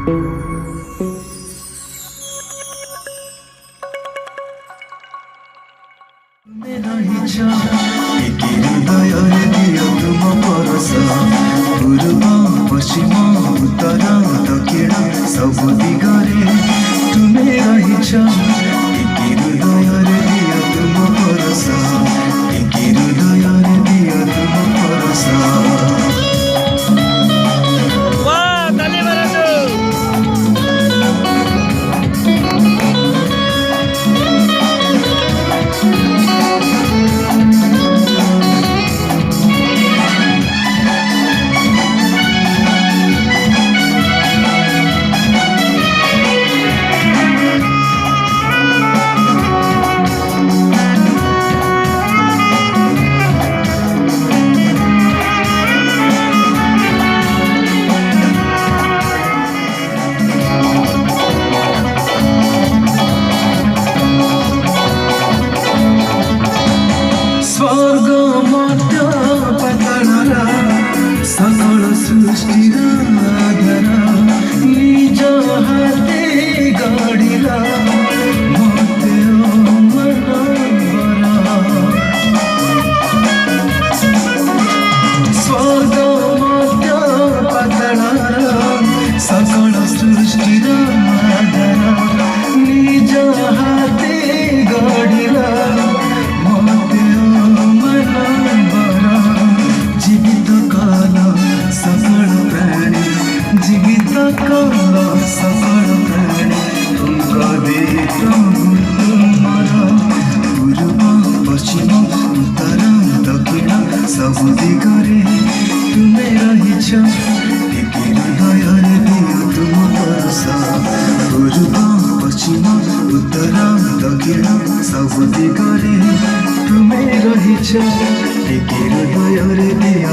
पूर्व पश्चिम उत्तर दक्षिण सब दिगरे तुमे रहिछ एकी हृदयरे दियो तुम परस एकी हृदयरे दियो तुम परस सकल सृष्टि आधार निज हाते गढ़िला मते स्वर्ग मध्य पाताल सकल सृष्टि आधार निज हाते गढ़िला मते जीवित काल सकल प्राणी जीवित काल सकल प्राणी तुमर पूर्व पश्चिम उत्तर दक्षिण सब दिगरे तुमे रहिछ एकी हृदयरे दियो तुम परस पूर्व पश्चिम उत्तर दक्षिण सब दिगरे तुमे रहिछ एकी हृदयरे दियो